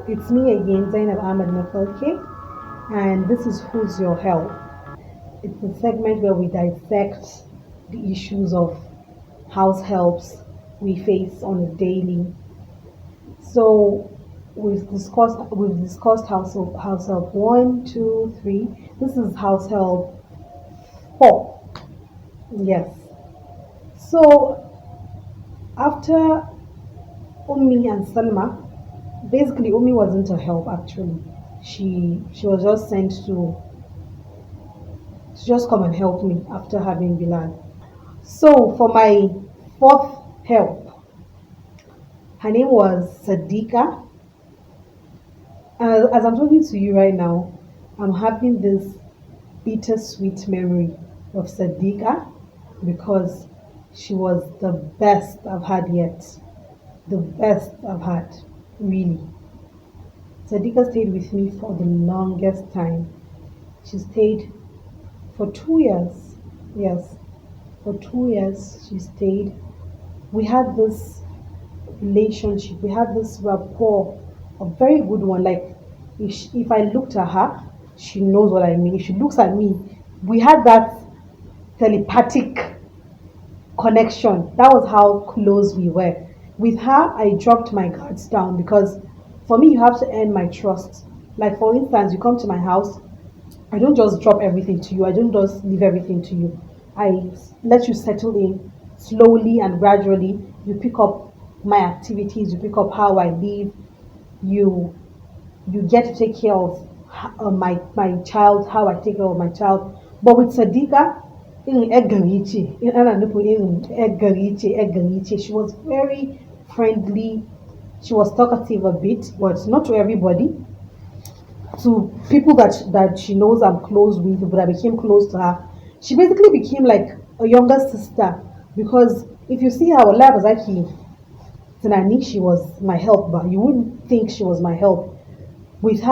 It's me again, Zainab Ahmed Nafolke, and this is Who's Your Help? It's a segment where we dissect the issues of house helps we face on a daily. So we've discussed house help one, two, three. This is house help four. Yes. So after Ummi and Salma, basically Ummi wasn't a help actually. She was just sent to just come and help me after having Bilal. So for my fourth help, her name was Saddika. As I'm talking to you right now, I'm having this bittersweet memory of Saddika because she was the best I've had yet. The best I've had, really. Saddika stayed with me for the longest time. She stayed for 2 years. Yes, for 2 years she stayed. We had this relationship, we had this rapport, a very good one. Like if I looked at her, she knows what I mean. If she looks at me, we had that telepathic connection. That was how close we were. With her, I dropped my guards down because for me, you have to earn my trust. Like, for instance, you come to my house, I don't just drop everything to you, I don't just leave everything to you. I let you settle in slowly and gradually. You pick up my activities, you pick up how I live, you you get to take care of my child, how I take care of my child. But with Sadiqa, she was very friendly. She was talkative a bit, but not to everybody. To people that she knows I'm close with, but I became close to her. She basically became like a younger sister because if you see her, Ola was actually Tinani, she was my help, but you wouldn't think she was my help. With her,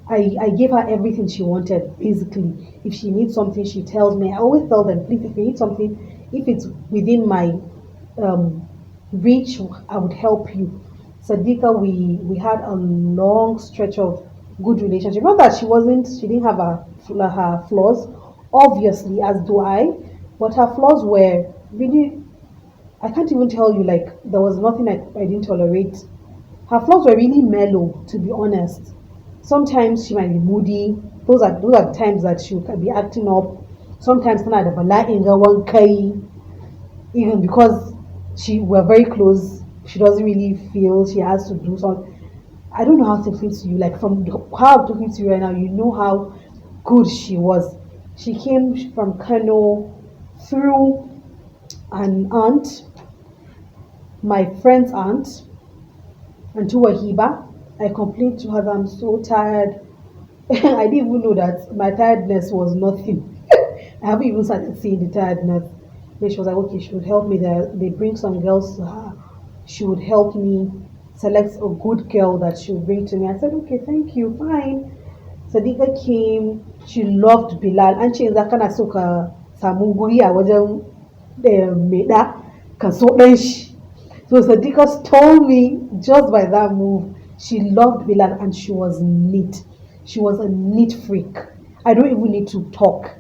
I gave her everything she wanted, basically. If she needs something, she tells me. I always tell them, please, if you need something, if it's within my um, reach, I would help you. Sadiqa, we had a long stretch of good relationship. Not that she didn't have her flaws, obviously, as do I, but her flaws were really, I can't even tell you, like, there was nothing I didn't tolerate. Her flaws were really mellow, to be honest. Sometimes she might be moody. Those are the times that she would be acting up. Sometimes tana da bala'in rawan kai, even because we're very close. She doesn't really feel she has to do something. I don't know how to explain to you. Like how I'm talking to you right now, you know how good she was. She came from Kano through an aunt, my friend's aunt, and to Wahiba. I complained to her that I'm so tired. I didn't even know that my tiredness was nothing. I haven't even started seeing the tiredness. Then she was like, okay, she would help me. They bring some girls to her. She would help me select a good girl that she would bring to me. I said, okay, thank you, fine. Sadiqa came. She loved Bilal. And she is that kind of soka samunguri a wajen meda kaso ɗan shi. So Sadiqa told me just by that move, she loved Bilal and she was neat. She was a neat freak. I don't even need to talk.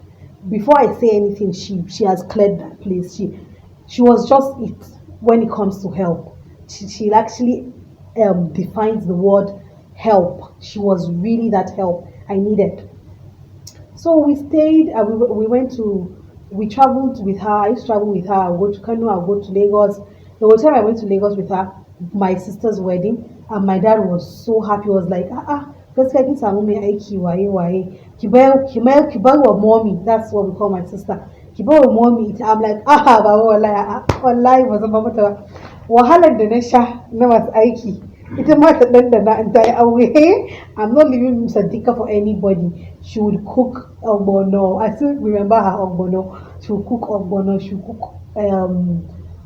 Before I say anything, she has cleared that place. She was just it when it comes to help. She actually defines the word help. She was really that help I needed. So we stayed. We went to. We traveled with her. I used to travel with her. I would go to Kano. I would go to Lagos. The whole time I went to Lagos with her, my sister's wedding, and my dad was so happy. He was like, gaskiya kin samu mai aiki waye waye. Ki bar wa mommy. That's what we call my sister. Ki bar wa mommy ita. I'm like, baba wallahi ba zan ba mata ba. Wahalar da na sha na masu aiki. Ita ma ta ɗanɗana in ta yi aure. I'm not leaving Sadika for anybody. She would cook ogbono. I still remember her ogbono. She would cook ogbono. She would cook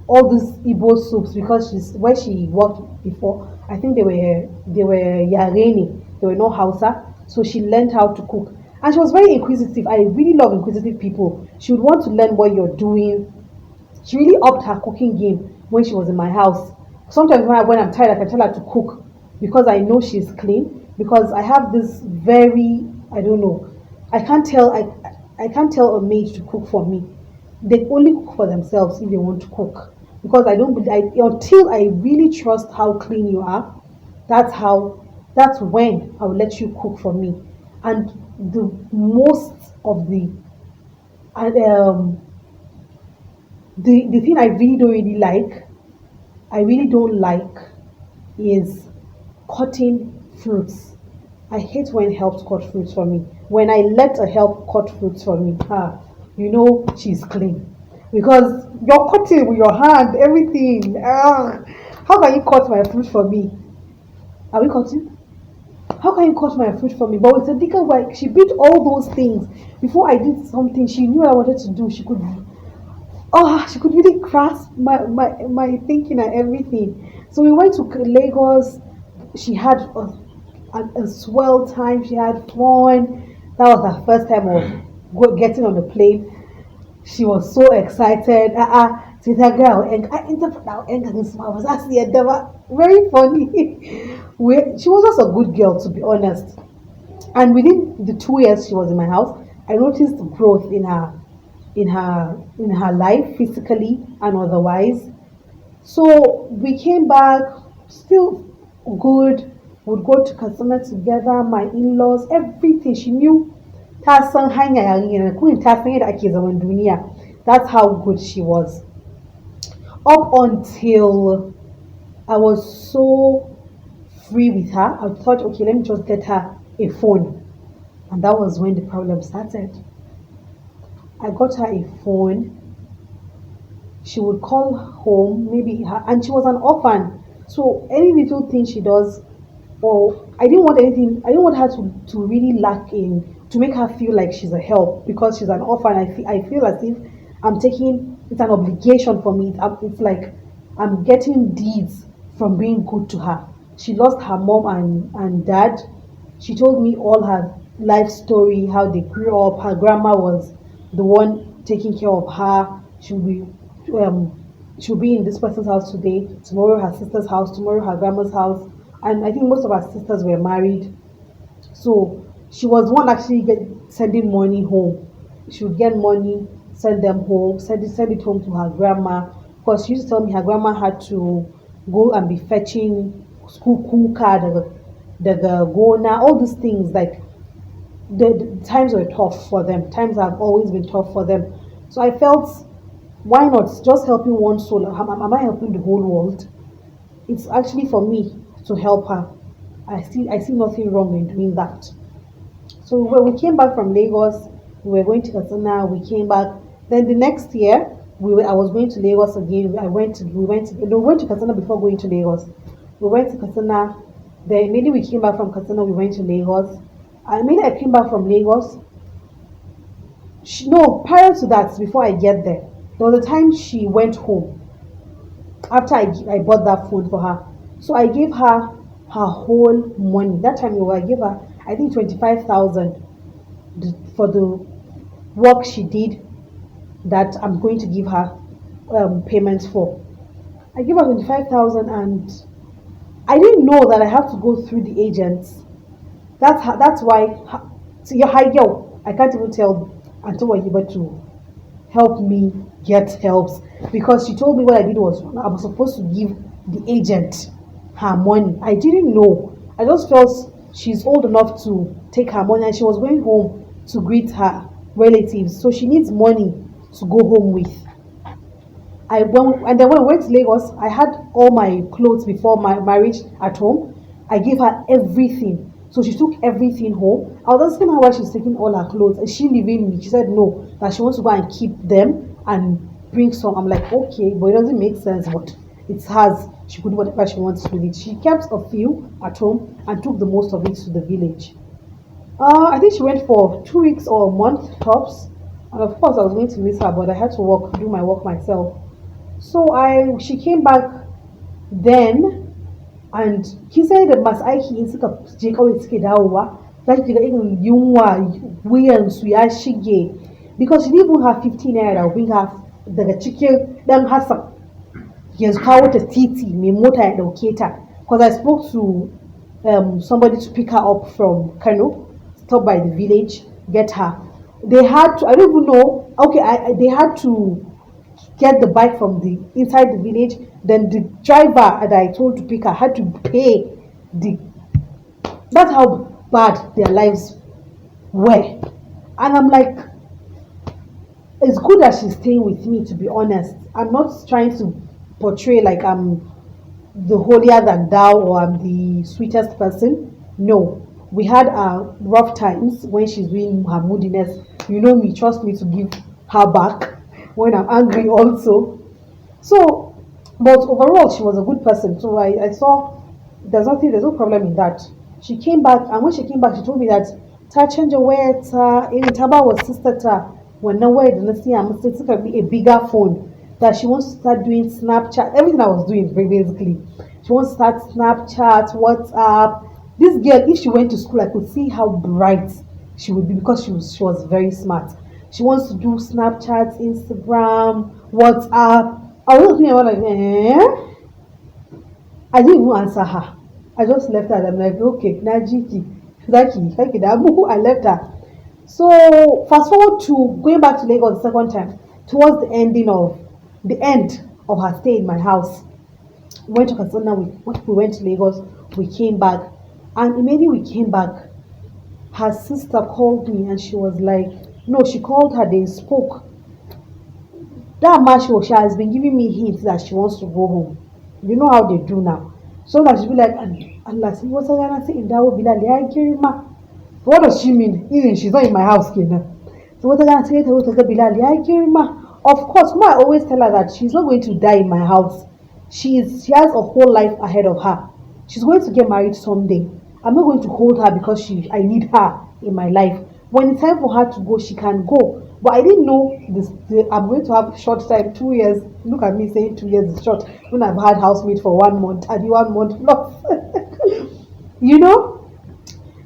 all these Igbo soups because she's where she worked before. I think they were Yareni. They were not Hausa. So she learned how to cook. And she was very inquisitive. I really love inquisitive people. She would want to learn what you're doing. She really upped her cooking game when she was in my house. Sometimes when I'm tired, I can tell her to cook. because I know she's clean. Because I have this very, I don't know, I can't tell a maid to cook for me. They only cook for themselves if they want to cook. Because I don't believe, until I really trust how clean you are, that's how, that's when I will let you cook for me. And the most of and the thing I really don't like is cutting fruits. I hate when helps cut fruits for me. When I let a help cut fruits for me, she's clean. Because you're cutting with your hand, everything. How can you cut my fruit for me? Are we cutting? How can you cut my fruit for me? But with Saddika, like, she did all those things. Before I did something, she knew I wanted to do. She could really grasp my thinking and everything. So we went to Lagos. She had a swell time. She had fun. That was her first time of getting on the plane. She was so excited. Tita girl, and I interpret now, and I was asking her, very funny. She was just a good girl, to be honest. And within the 2 years she was in my house, I noticed growth in her life, physically and otherwise. So we came back, still good. Would go to Kasana together, my in-laws, everything. She knew ta san hanya yarinyar kun ta san yadda ake zaman duniya. That's how good she was. Up until I was so free with her, I thought, okay, let me just get her a phone. And that was when the problem started. I got her a phone. She would call home, maybe her, and she was an orphan. So any little thing she does, or I didn't want her to really lack in, to make her feel like she's a help because she's an orphan. I feel as if it's an obligation for me. It's like I'm getting deeds from being good to her. She lost her mom and dad. She told me all her life story, how they grew up. Her grandma was the one taking care of her. Um, she'll be in this person's house today, tomorrow her sister's house, tomorrow her grandma's house. And I think most of her sisters were married. So she was one actually sending money home. She would get money, send them home, send it home to her grandma. Because she used to tell me her grandma had to go and be fetching school kuka, the gona, all these things. Like the times were tough for them. Times have always been tough for them. So I felt, why not just helping one soul? Am I helping the whole world? It's actually for me to help her. I see nothing wrong in doing that. So when we came back from Lagos, we were going to Katsina. We came back. Then the next year, I was going to Lagos again. We went to Katsina before going to Lagos. We went to Katsina. Then immediately we came back from Katsina, we went to Lagos. And immediately I came back from Lagos. No, prior to that, before I get there was a time she went home after I bought that phone for her. So I gave her her whole money. That time I gave her, I think, 25,000 for the work she did that I'm going to give her payments for. I gave her 25,000 and I didn't know that I have to go through the agents. That's why. So your high girl, I can't even tell until we're able to help me get helps, because she told me what I did was I was supposed to give the agent her money. I didn't know. I just felt she's old enough to take her money and she was going home to greet her relatives, so she needs money to go home with. And then when I went to Lagos, I had all my clothes before my marriage at home. I gave her everything. So she took everything home. I was asking her why she's taking all her clothes. And she leaving me. She said no, that she wants to go and keep them and bring some. I'm like, okay, but it doesn't make sense. But it's hers. She could do whatever she wants with it. She kept a few at home and took the most of it to the village. I think she went for 2 weeks or a month tops. And of course I was going to miss her, but I had to do my work myself. So she came back then, and kin sai da masu aiki in suka je kawai suke dawowa, za ki ga irin yunwa wuyansu ya shige, because she didn't even have 15 naira da bring her daga cikin dan Hassan ya kawo ta titi mai mota ya dauke ta, because I spoke to somebody to pick her up from Kano, stop by the village, get her. They had to, I don't even know, okay, they had to get the bike from the inside the village. Then the driver that I told to pick her had to pay the. That's how bad their lives were. And I'm like, it's good that she's staying with me, to be honest. I'm not trying to portray like I'm the holier than thou or I'm the sweetest person. No. We had rough times when she's doing her moodiness. You know me, trust me to give her back when I'm angry also. So, but overall, she was a good person. So I saw there's no problem in that. She came back, and when she came back, she told me that ta change waya ta irin ta ba wa sister ta wannan waya da na siya masa suka be a bigger phone, that she wants to start doing Snapchat, everything I was doing basically. She wants to start Snapchat, WhatsApp. This girl, if she went to school, I could see how bright she would be because she was very smart. She wants to do Snapchat, Instagram, WhatsApp. I was looking at her like, I didn't even answer her. I just left her. I'm like, okay, Najiki, Zaki, I left her. So fast forward to going back to Lagos the second time, towards the end of her stay in my house. We went to Katsina, we went to Lagos, we came back, and immediately we came back, her sister called me and she was like, no, she called her, they spoke. That much she has been giving me hints that she wants to go home. You know how they do now. So that she'll be like, Allah, see what's gonna say in Dawo Bilal, yeah, Kirima. What does she mean? Even she's not in my house, Kina. So what's gonna say to Bilal, yeah, Kirima. Of course, I always tell her that she's not going to die in my house. She has a whole life ahead of her. She's going to get married someday. I'm not going to hold her because I need her in my life. When it's time for her to go, she can go. But I didn't know I'm going to have short time, 2 years. Look at me saying 2 years is short when I've had housemate for 1 month, 1 month plus. You know?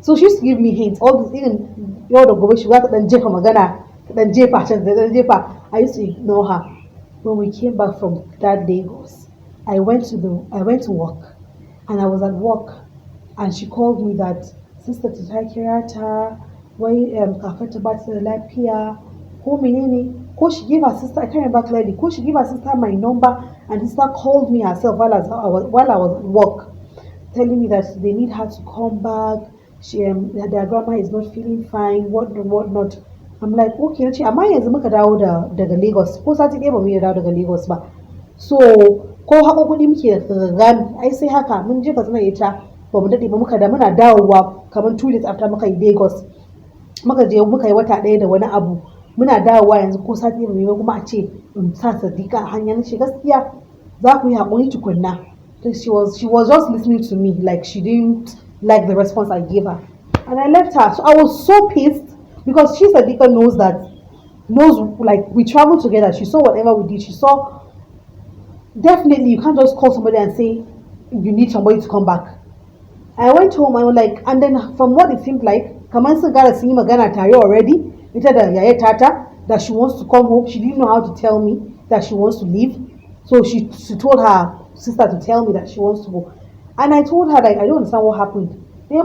So she used to give me hints. All this, even the other go, she got then Jeff Magana, then Jeff. I used to ignore her. When we came back from that Lagos, I went to work, and I was at work, and she called me that sister ta kira ta wai kafar ta ba ta da lafiya ko menene, ko she gave her sister, I can't remember clearly, ko she gave her sister my number, and sister called me herself while I was at work, telling me that they need her to come back. Their grandma is not feeling fine, what not. I'm like, okay, nace amma yanzu muka dawo daga Lagos, ko sati ɗaya ba mu dawo daga Lagos ba. So ko haƙo kuɗi muke daga gami, ai sai haka mun je Katsina ita ba mu daɗe ba muna dawowa kamar 2 days after muka yi Lagos, muka je muka yi wata ɗaya da wani abu, muna dawowa yanzu ko sati ba mu kuma a ce in sa Saddika a hanya. Nace gaskiya za ku yi haƙuri tukunna. She was just listening to me, like she didn't like the response I gave her, and I left her. So I was so pissed because she Saddika knows like we traveled together. She saw whatever we did. She saw, definitely you can't just call somebody and say you need somebody to come back. I went home, I was like, and then from what it seemed like, kamar sun gara sun yi magana tare already, ita da yaya tata, that she wants to come home. She didn't know how to tell me that she wants to leave. So she told her sister to tell me that she wants to go. And I told her that I don't understand what happened. Ta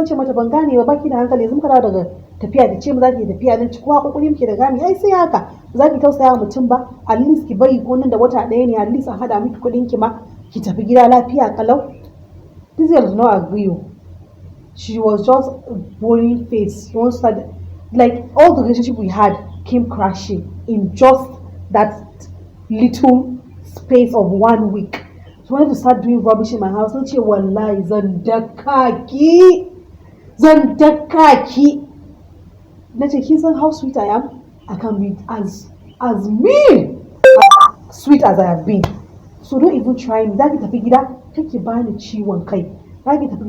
ce mata ban gane ba, baki da hankali, yanzu muka dawo daga tafiya da ce mu za ki tafiya nan ci kowa kokari muke da gami, ai sai haka za ki tausaya mutum ba, at least ki bari ko nan da wata ɗaya ne, at least a hada miki kuɗin ki ma ki tafi gida lafiya kalau. This girl did not agree. She was just boring face. She wants to, like, all the relationship we had came crashing in just that little space of 1 week. So I wanted to start doing rubbish in my house. Don't you wallahi zandakaki. Nace kin san how sweet I am? I can be as mean as sweet as I have been. So don't even try me. Zaki tafi gida, kake bani ciwon kai. Zaki tafi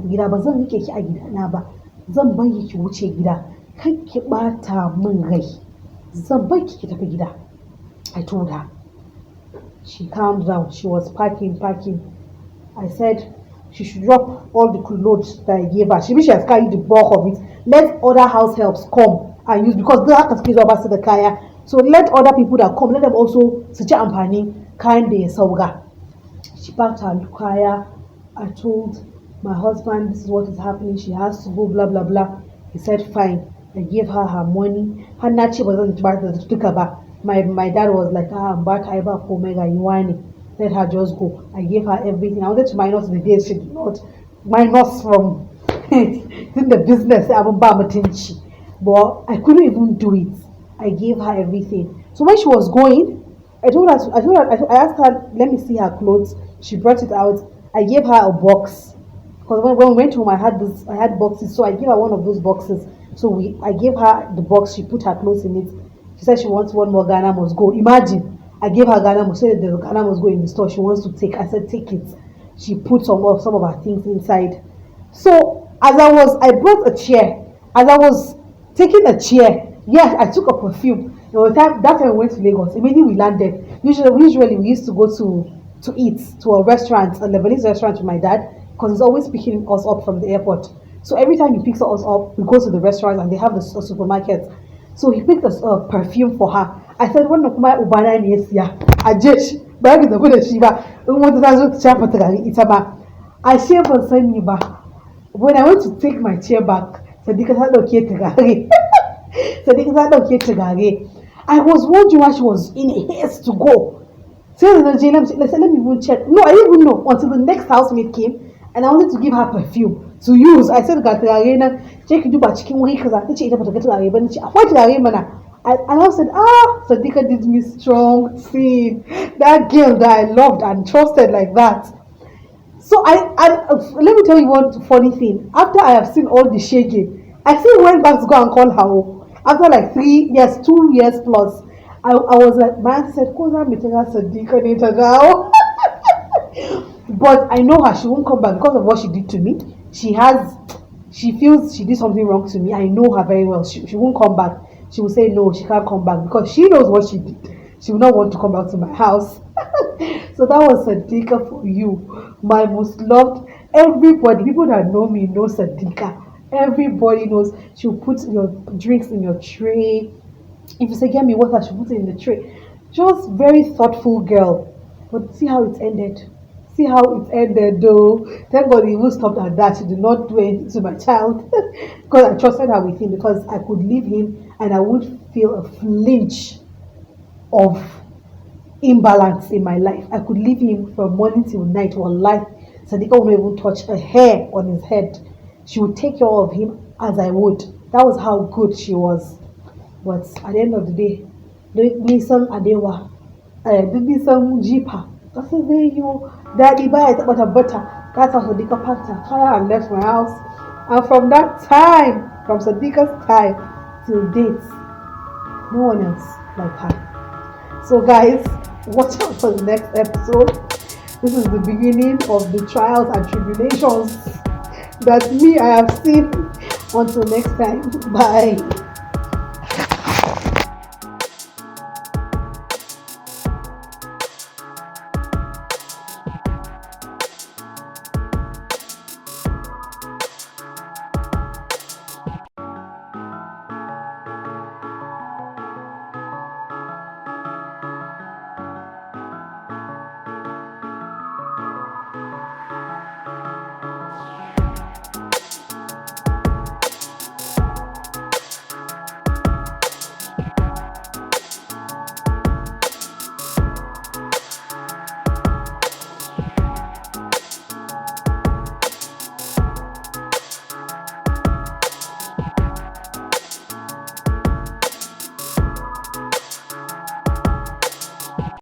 gida ba zan rike ki a gidana ba. Zan bari ki wuce gida. Kake bata min rai. Zan bari ki tafi gida. I told her. She calmed down. She was packing. I said she should drop all the clothes that I gave her. She has carried the bulk of it. Let other house helps come and use, because they have to the kaya. So let other people that come, let them also su ci amfani kayan da ya sauka. She packed her kaya. I told my husband, this is what is happening. She has to go, blah blah blah. He said, fine. I gave her her money. Her nachi wasn't bad to took about. My dad was like, but I back omega Iwani. Let her just go. I gave her everything. I wanted to minus the days she did not minus from in the business. But I couldn't even do it. I gave her everything. So when she was going, I asked her, let me see her clothes. She brought it out. I gave her a box. Because when we went home, I had boxes. So I gave her one of those boxes. I gave her the box. She put her clothes in it. She said she wants one more. Ghana must go. Imagine, I gave her Ghana must. She said the Ghana must go in the store. She wants to take. I said take it. She put some of her things inside. So I brought a chair. As I was taking a chair, yes, I took a perfume. That time we went to Lagos. Immediately we landed. Usually we used to go to eat to a restaurant, a Lebanese restaurant with my dad, because he's always picking us up from the airport. So every time he picks us up, we go to the restaurant and they have the supermarket. So he picked a perfume for her. I said, "One of my ubana is ya. Ajesh, bag the good shiba. Want to chap itaba. I share for Saniba. When I went to take my chair back, Saddika said, okay, Tagare. Saddika said, okay, Tagare. I was wondering why she was in haste to go. So let me even check. No, I didn't even know until the next housemate came and I wanted to give her perfume to use. I said, Gatarena, check you do but chicken wing because I think she ate a get away, but what and I said, Saddika did me strong scene. That girl that I loved and trusted like that. So let me tell you one funny thing. After I have seen all the shaking, I still went back to go and call her. After like 3 years, 2 years plus, I was like, my auntie said, "Koza mitega Saddika nita now." But I know her; she won't come back because of what she did to me. She feels she did something wrong to me. I know her very well. She won't come back. She will say no, she can't come back because she knows what she did. She will not want to come back to my house. So that was Saddika for you, my most loved. Everybody, people that know me know Saddika. Everybody knows she'll put your drinks in your tray. If you say get me water, she'll put it in the tray. Just very thoughtful girl. But see how it ended. See how it ended though. Thank God he even stopped at that. She did not do anything to my child. Because I trusted her with him because I could leave him and I would feel a flinch of imbalance in my life. I could leave him from morning till night or life. Saddika wouldn't even touch a hair on his head. She would take care of him as I would. That was how good she was. But at the end of the day, the son Adewa, the son Jeepa. I said, there you, daddy, buy it, but a butter. That's how Saddika packed her car and left my house. And from that time, from Saddika's time till date, no one else like her. So guys, watch out for the next episode. This is the beginning of the trials and tribulations that I have seen. Until next time, bye.